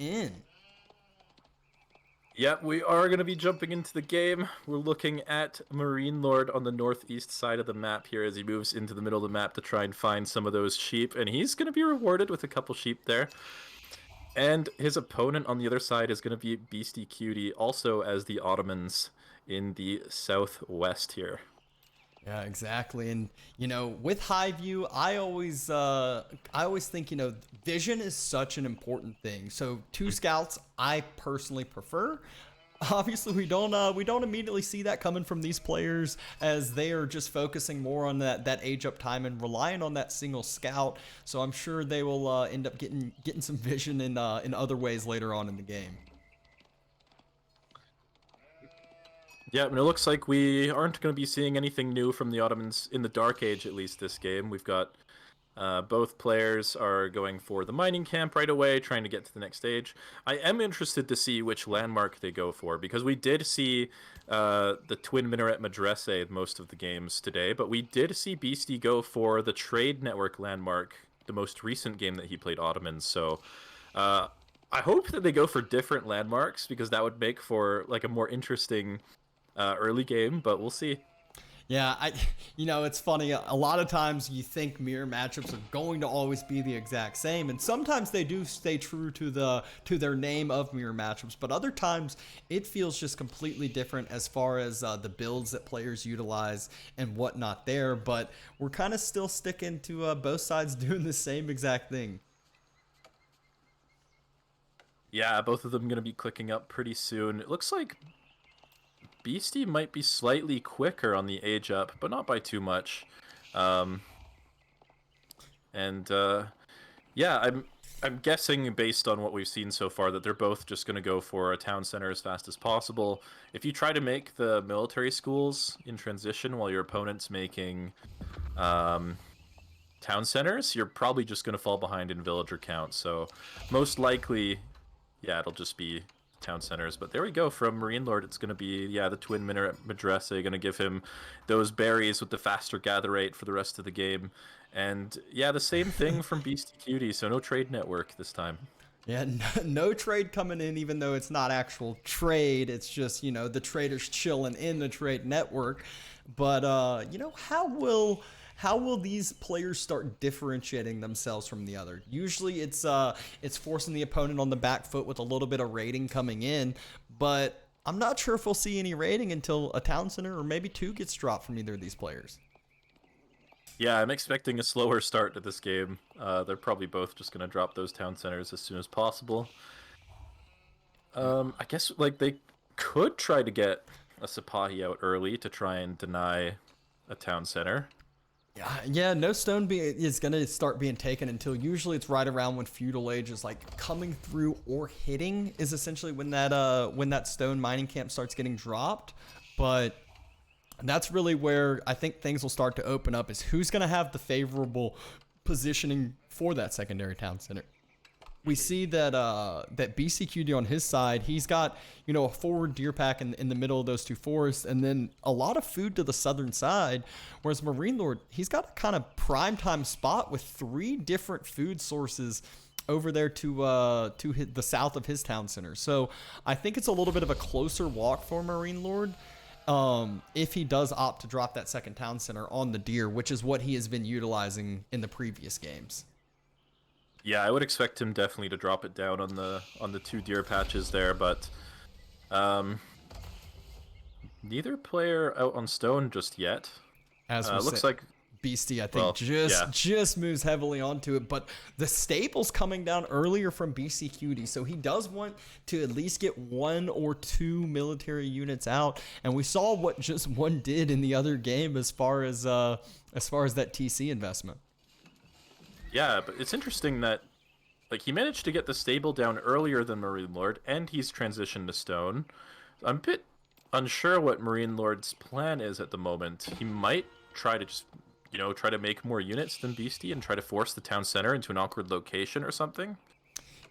in. Yeah, we are going to be jumping into the game. We're looking at MarineLorD on the northeast side of the map here as he moves into the middle of the map to try and find some of those sheep, and he's going to be rewarded with a couple sheep there. And his opponent on the other side is going to be Beastyqt, also as the Ottomans in the southwest here. Yeah, exactly. And with high view, I always think vision is such an important thing. So two scouts, I personally prefer. Obviously, we don't immediately see that coming from these players as they are just focusing more on that age up time and relying on that single scout. So I'm sure they will end up getting some vision in other ways later on in the game. Yeah, and it looks like we aren't going to be seeing anything new from the Ottomans in the Dark Age, at least this game. We've got both players are going for the mining camp right away, trying to get to the next stage. I am interested to see which landmark they go for, because we did see the Twin Minaret Madrasa most of the games today, but we did see Beastie go for the Trade Network landmark, the most recent game that he played Ottomans, so I hope that they go for different landmarks, because that would make for like a more interesting early game, but we'll see. Yeah, it's funny. A lot of times you think mirror matchups are going to always be the exact same, and sometimes they do stay true to their name of mirror matchups. But other times it feels just completely different as far as the builds that players utilize and whatnot there. But we're kind of still sticking to both sides doing the same exact thing. Yeah, both of them going to be clicking up pretty soon. It looks like Beastie might be slightly quicker on the age up, but not by too much. Yeah, I'm guessing based on what we've seen so far that they're both just going to go for a town center as fast as possible. If you try to make the military schools in transition while your opponent's making town centers, you're probably just going to fall behind in villager count. So most likely, yeah, it'll just be town centers. But there we go. From MarineLorD, it's going to be, yeah, the Twin Minaret Madrasa, going to give him those berries with the faster gather rate for the rest of the game. And yeah, the same thing from Beastyqt, so no trade network this time. Yeah, no trade coming in, even though it's not actual trade. It's just, the traders chilling in the trade network. But, how will these players start differentiating themselves from the other? Usually it's forcing the opponent on the back foot with a little bit of rating coming in, but I'm not sure if we'll see any rating until a town center or maybe two gets dropped from either of these players. Yeah, I'm expecting a slower start to this game. They're probably both just going to drop those town centers as soon as possible. I guess like they could try to get a Sipahi out early to try and deny a town center. Yeah, no stone is going to start being taken until usually it's right around when feudal age is like coming through or hitting is essentially when that stone mining camp starts getting dropped. But that's really where I think things will start to open up, is who's going to have the favorable positioning for that secondary town center. We see that Beastyqt on his side, he's got a forward deer pack in the middle of those two forests, and then a lot of food to the southern side. Whereas MarineLorD, he's got a kind of prime time spot with 3 different food sources over there to the south of his town center. So I think it's a little bit of a closer walk for MarineLorD. If he does opt to drop that second town center on the deer, which is what he has been utilizing in the previous games. Yeah, I would expect him definitely to drop it down on the 2 deer patches there, but neither player out on stone just yet. As we looks say, like Beastie, I think, just moves heavily onto it, but the staple's coming down earlier from Beastyqt, so he does want to at least get 1 or 2 military units out, and we saw what just one did in the other game as far as that TC investment. Yeah, but it's interesting that like he managed to get the stable down earlier than MarineLorD, and he's transitioned to stone. I'm a bit unsure what MarineLorD's plan is at the moment. He might try to just try to make more units than Beastie and try to force the town center into an awkward location or something.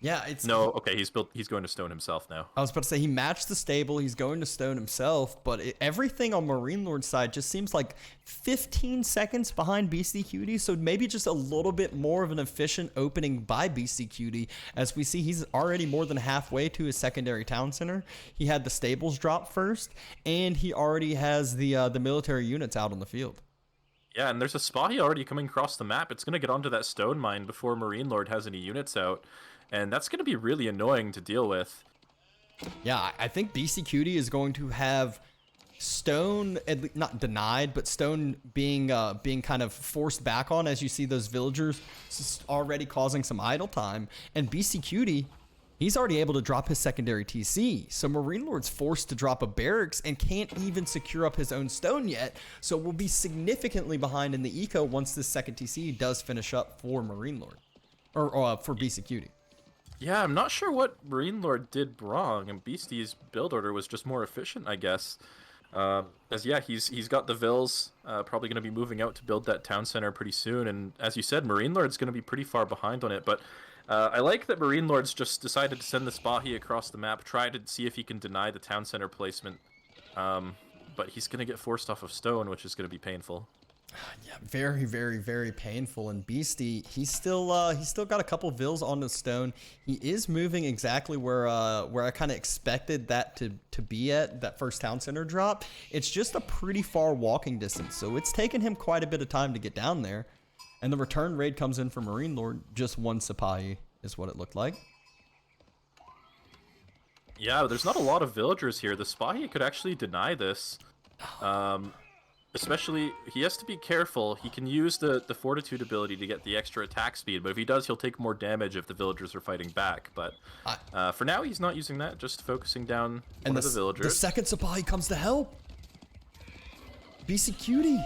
Yeah, it's No, okay, he's going to stone himself now. I was about to say he matched the stable. He's going to stone himself, but everything on MarineLorD's side just seems like 15 seconds behind Beastyqt. So maybe just a little bit more of an efficient opening by Beastyqt. As we see, he's already more than halfway to his secondary town center. He had the stables drop first, and he already has the military units out on the field. Yeah, and there's a Spahi already coming across the map. It's going to get onto that stone mine before MarineLorD has any units out. And that's going to be really annoying to deal with. Yeah, I think Beastyqt is going to have stone, not denied, but stone being kind of forced back on, as you see those villagers already causing some idle time. And Beastyqt, he's already able to drop his secondary TC. So MarineLorD's forced to drop a barracks and can't even secure up his own stone yet. So we'll be significantly behind in the eco once this second TC does finish up for MarineLorD. Or for Beastyqt. Yeah, I'm not sure what MarineLorD did wrong, and Beastie's build order was just more efficient, I guess. As yeah, he's got the vills, probably going to be moving out to build that town center pretty soon, and as you said, MarineLorD's going to be pretty far behind on it, but I like that MarineLorD's just decided to send the Spahi across the map, try to see if he can deny the town center placement, but he's going to get forced off of stone, which is going to be painful. Yeah, very, very, very painful. And Beastie, he's still got a couple vills on the stone. He is moving exactly where I kind of expected that to be at that first town center drop. It's just a pretty far walking distance, so it's taken him quite a bit of time to get down there. And the return raid comes in for MarineLorD. Just one Sipahi is what it looked like. Yeah, there's not a lot of villagers here. The Spahi could actually deny this. Especially, he has to be careful. He can use the fortitude ability to get the extra attack speed, but if he does, he'll take more damage if the villagers are fighting back. But for now, he's not using that, just focusing down one of the villagers. The second Sipahi comes to help. Beastyqt.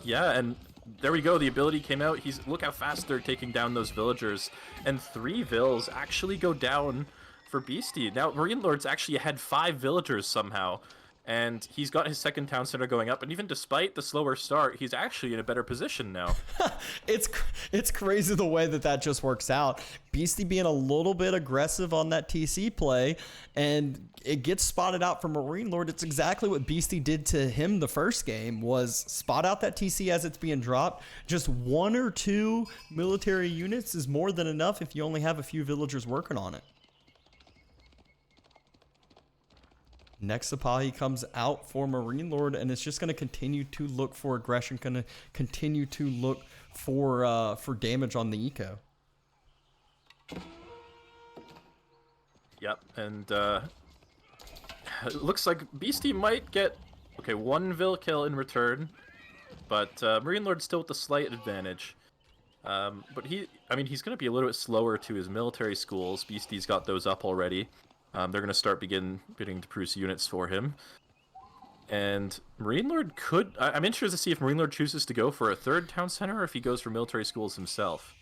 Yeah, and there we go. The ability came out. Look how fast they're taking down those villagers. And 3 vills actually go down for Beastie. Now, MarineLorD's actually had 5 villagers somehow. And he's got his second town center going up, and even despite the slower start, he's actually in a better position now. It's crazy the way that just works out. Beastie being a little bit aggressive on that TC play, and it gets spotted out from MarineLorD. It's exactly what Beastie did to him the first game, was spot out that TC as it's being dropped. Just 1 or 2 military units is more than enough if you only have a few villagers working on it. Next Sipahi comes out for MarineLorD, and it's just going to continue to look for aggression, going to continue to look for damage on the eco. Yep, and it looks like Beastie might get 1 Vill kill in return, but MarineLorD's still with the slight advantage. But he's going to be a little bit slower to his military schools. Beastie's got those up already. They're going to start beginning to produce units for him. And MarineLorD could... I'm interested to see if MarineLorD chooses to go for a 3rd town center or if he goes for military schools himself.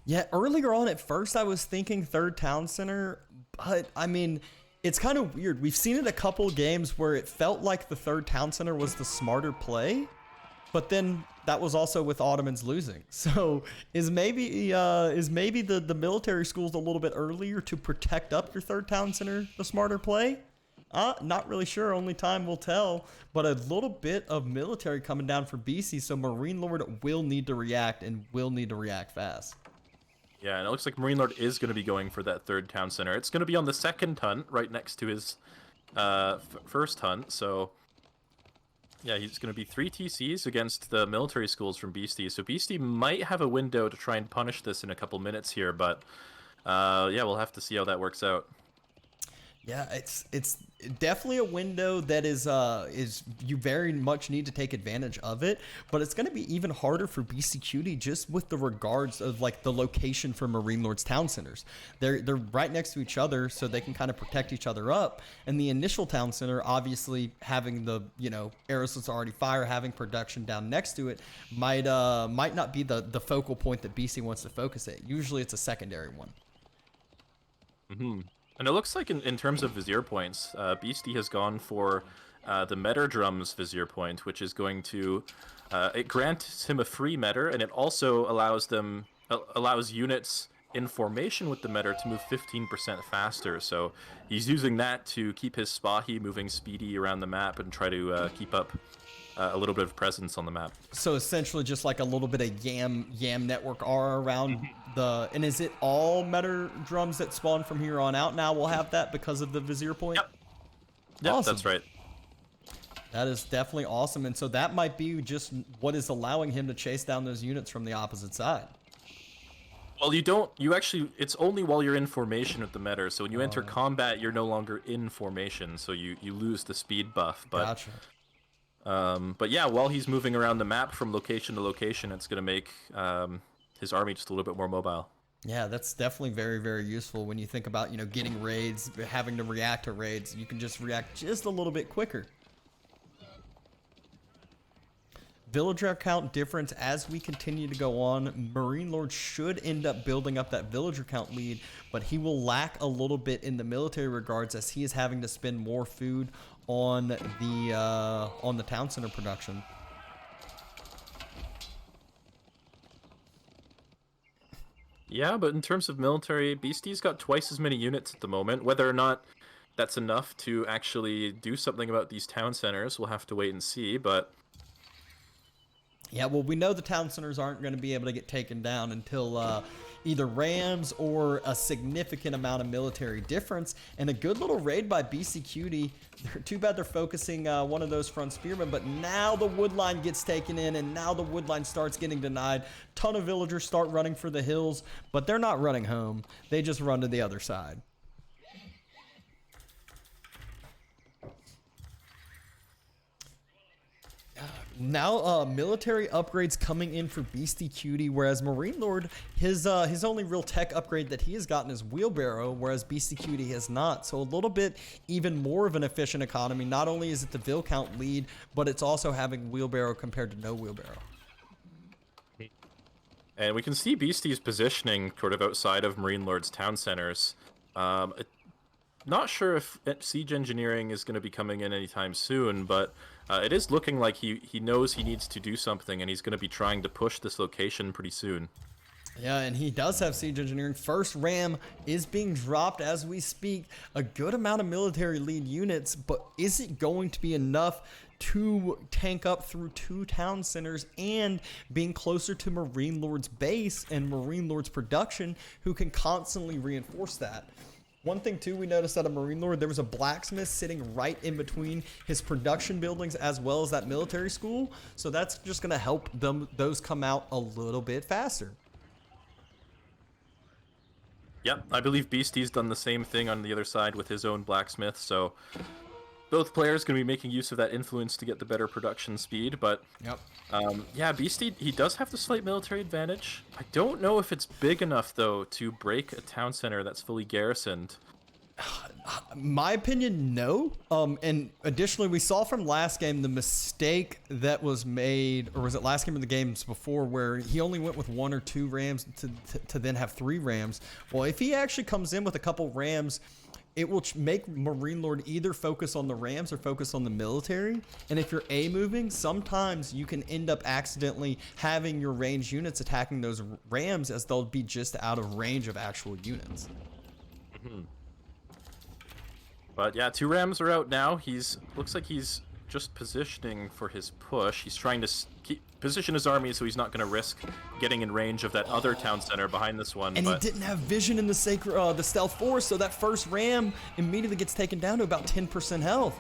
Yeah, earlier on at first I was thinking 3rd town center, but I mean, it's kind of weird. We've seen it a couple games where it felt like the 3rd town center was the smarter play, but then that was also with Ottomans losing. So is maybe the military schools a little bit earlier to protect up your 3rd town center the smarter play? Not really sure. Only time will tell. But a little bit of military coming down for BC, so MarineLorD will need to react and will need to react fast. Yeah, and it looks like MarineLorD is going to be going for that 3rd town center. It's going to be on the 2nd hunt, right next to his first hunt. So yeah, he's going to be 3 TCs against the military schools from Beastie. So Beastie might have a window to try and punish this in a couple minutes here, but yeah, we'll have to see how that works out. Yeah, it's definitely a window that is you very much need to take advantage of it, but it's going to be even harder for Beastyqt just with the regards of like the location for MarineLorD's town centers. They're right next to each other, so they can kind of protect each other up. And the initial town center, obviously having the arrows that's already fire, having production down next to it, might not be the focal point that BC wants to focus it. Usually, it's a secondary one. Mm-hmm. And it looks like in terms of Vizier points, Beastie has gone for the Meter Drums Vizier point, which is going to... it grants him a free Meter, and it also allows units in formation with the Meter to move 15% faster. So he's using that to keep his Spahi moving speedy around the map and try to keep up a little bit of presence on the map. So essentially just like a little bit of yam network R around the, and is it all Meter drums that spawn from here on out now will have that because of the Vizier point? Yep, Awesome. that's right. That is definitely awesome. And so that might be just what is allowing him to chase down those units from the opposite side. Well, it's only while you're in formation with the Meter. So when you enter combat, you're no longer in formation. So you lose the speed buff. But, gotcha. But yeah, while he's moving around the map from location to location, it's going to make his army just a little bit more mobile. Yeah, that's definitely very, very useful when you think about, getting raids, having to react to raids. You can just react just a little bit quicker. Villager count difference as we continue to go on. MarineLorD should end up building up that villager count lead, but he will lack a little bit in the military regards as he is having to spend more food on the town center production. Yeah, but in terms of military, Beasty's got twice as many units at the moment. Whether or not that's enough to actually do something about these town centers, we'll have to wait and see, but... Yeah, well, we know the town centers aren't going to be able to get taken down until either rams or a significant amount of military difference. And a good little raid by Beastyqt. Too bad they're focusing one of those front spearmen, but now the wood line gets taken in, and now the wood line starts getting denied. Ton of villagers start running for the hills, but they're not running home. They just run to the other side. Now, military upgrades coming in for Beastyqt, whereas MarineLorD, his only real tech upgrade that he has gotten is wheelbarrow, whereas Beastyqt has not. So a little bit even more of an efficient economy. Not only is it the vill count lead, but it's also having wheelbarrow compared to no wheelbarrow. And we can see Beasty's positioning sort of outside of MarineLorD's town centers. Not sure if siege engineering is going to be coming in anytime soon, but it is looking like he knows he needs to do something, and he's going to be trying to push this location pretty soon. Yeah, and he does have siege engineering. First ram is being dropped as we speak. A good amount of military lead units, but is it going to be enough to tank up through two town centers and being closer to MarineLorD's base and MarineLorD's production, who can constantly reinforce that? One thing, too, we noticed out of MarineLorD, there was a blacksmith sitting right in between his production buildings as well as that military school. So that's just going to help those come out a little bit faster. Yep, I believe Beasty's done the same thing on the other side with his own blacksmith, so both players going to be making use of that influence to get the better production speed, but yeah, Beastyqt, he does have the slight military advantage. I don't know if it's big enough, though, to break a town center that's fully garrisoned. My opinion, no. And additionally, we saw from last game the mistake that was made, or was it last game of the games before, where he only went with 1 or 2 rams to then have 3 rams. Well, if he actually comes in with a couple rams, it will make MarineLorD either focus on the rams or focus on the military. And if you're A moving, sometimes you can end up accidentally having your ranged units attacking those rams, as they'll be just out of range of actual units. But yeah, 2 rams are out now. Looks like he's just positioning for his push. He's trying to position his army so he's not going to risk getting in range of that other town center behind this one. And he didn't have vision in the stealth force, so that first ram immediately gets taken down to about 10% health.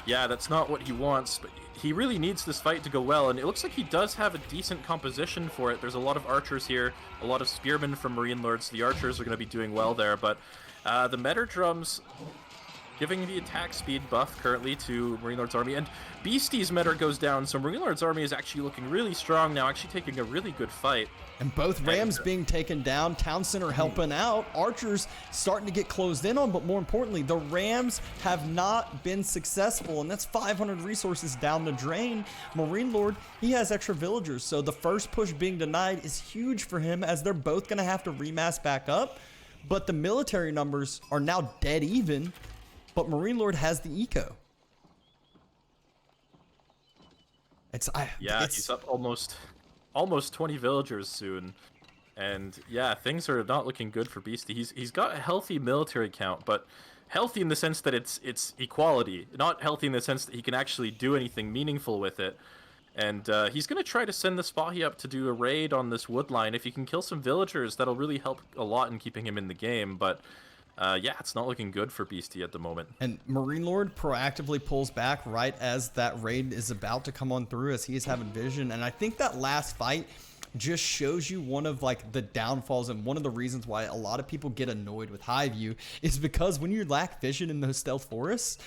Yeah, that's not what he wants, but he really needs this fight to go well, and it looks like he does have a decent composition for it. There's a lot of archers here, a lot of spearmen from MarineLorD, so the archers are going to be doing well there, but the Meter drums giving the attack speed buff currently to MarineLorD's army, and Beasty's Meter goes down, so MarineLorD's army is actually looking really strong now, actually taking a really good fight. And both rams being taken down, town center helping out, archers starting to get closed in on, but more importantly, the rams have not been successful, and that's 500 resources down the drain. MarineLorD, he has extra villagers, so the first push being denied is huge for him, as they're both going to have to remass back up, but the military numbers are now dead even. But MarineLorD has the eco. He's up almost 20 villagers soon. And yeah, things are not looking good for Beasty. He's got a healthy military count, but healthy in the sense that it's equality, not healthy in the sense that he can actually do anything meaningful with it. And he's going to try to send the Spahi up to do a raid on this wood line. If he can kill some villagers, that'll really help a lot in keeping him in the game. But yeah, it's not looking good for Beasty at the moment. And MarineLorD proactively pulls back right as that raid is about to come on through, as he is having vision. And I think that last fight just shows you one of like the downfalls and one of the reasons why a lot of people get annoyed with high view is because when you lack vision in those stealth forests,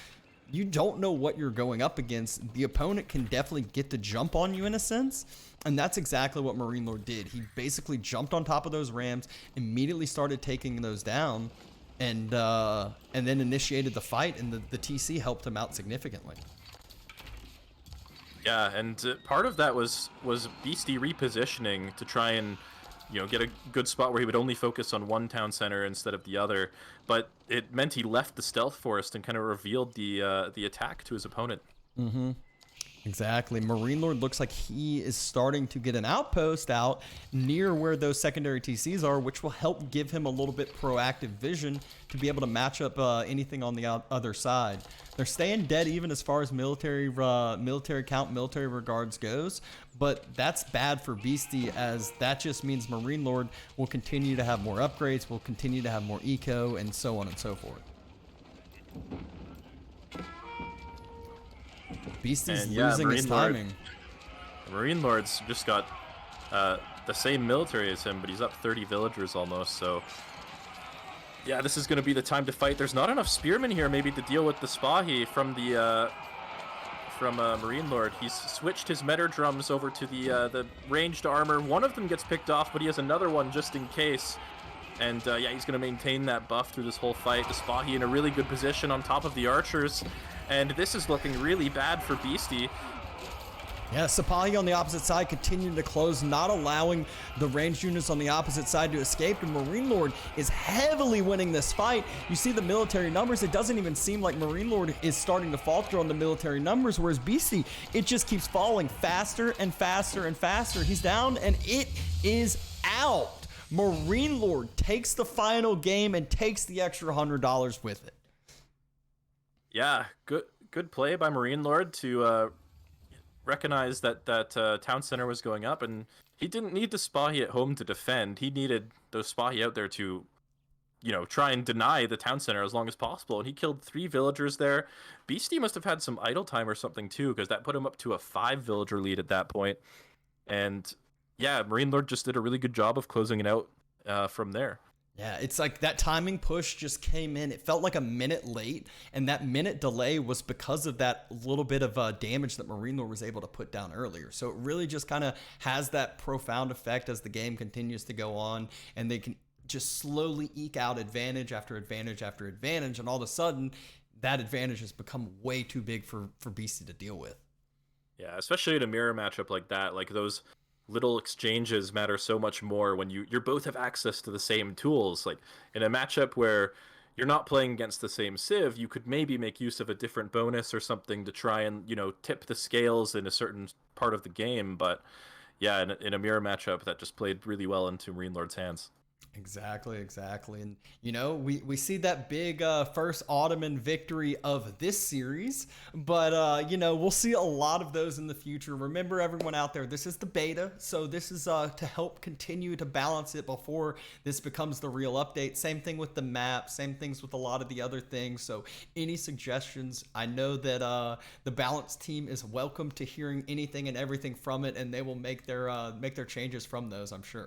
you don't know what you're going up against. The opponent can definitely get the jump on you in a sense, and that's exactly what MarineLorD did. He basically jumped on top of those rams, immediately started taking those down, and then initiated the fight, and the TC helped him out significantly. Yeah, and part of that was Beasty repositioning to try and, you know, get a good spot where he would only focus on one town center instead of the other. But it meant he left the stealth forest and kind of revealed the attack to his opponent. Mm-hmm. Exactly. MarineLorD looks like he is starting to get an outpost out near where those secondary TCs are, which will help give him a little bit proactive vision to be able to match up anything on the other side. They're staying dead even as far as military count, military regards goes, but that's bad for Beasty, as that just means MarineLorD will continue to have more upgrades, will continue to have more eco, and so on and so forth. Beasty's losing his timing. MarineLorD's just got the same military as him, but he's up 30 villagers almost, so yeah, this is going to be the time to fight. There's not enough spearmen here maybe to deal with the Spahi from MarineLorD. He's switched his meta drums over to the ranged armor. One of them gets picked off, but he has another one just in case. And yeah, he's going to maintain that buff through this whole fight. The Spahi in a really good position on top of the archers. And this is looking really bad for Beasty. Yeah, Sipahi on the opposite side continuing to close, not allowing the ranged units on the opposite side to escape, and MarineLorD is heavily winning this fight. You see the military numbers. It doesn't even seem like MarineLorD is starting to falter on the military numbers, whereas Beasty, it just keeps falling faster and faster and faster. He's down, and it is out. MarineLorD takes the final game and takes the extra $100 with it. Yeah, good play by MarineLorD to recognize that town center was going up, and he didn't need the Spahi at home to defend. He needed those Spahi out there to, you know, try and deny the town center as long as possible, and he killed 3 villagers there. Beasty must have had some idle time or something too, because that put him up to a 5 villager lead at that point. And yeah, MarineLorD just did a really good job of closing it out from there. Yeah, it's like that timing push just came in. It felt like a minute late, and that minute delay was because of that little bit of damage that MarineLorD was able to put down earlier. So it really just kind of has that profound effect as the game continues to go on, and they can just slowly eke out advantage after advantage after advantage, and all of a sudden, that advantage has become way too big for Beasty to deal with. Yeah, especially in a mirror matchup like that, like those little exchanges matter so much more when you both have access to the same tools. Like in a matchup where you're not playing against the same civ, you could maybe make use of a different bonus or something to try and, you know, tip the scales in a certain part of the game. But yeah, in a mirror matchup, that just played really well into MarineLorD's hands. Exactly. And, you know, we see that big first Ottoman victory of this series, but, you know, we'll see a lot of those in the future. Remember, everyone out there, this is the beta, so this is to help continue to balance it before this becomes the real update. Same thing with the map, same things with a lot of the other things. So any suggestions, I know that the balance team is welcome to hearing anything and everything from it, and they will make their changes from those, I'm sure.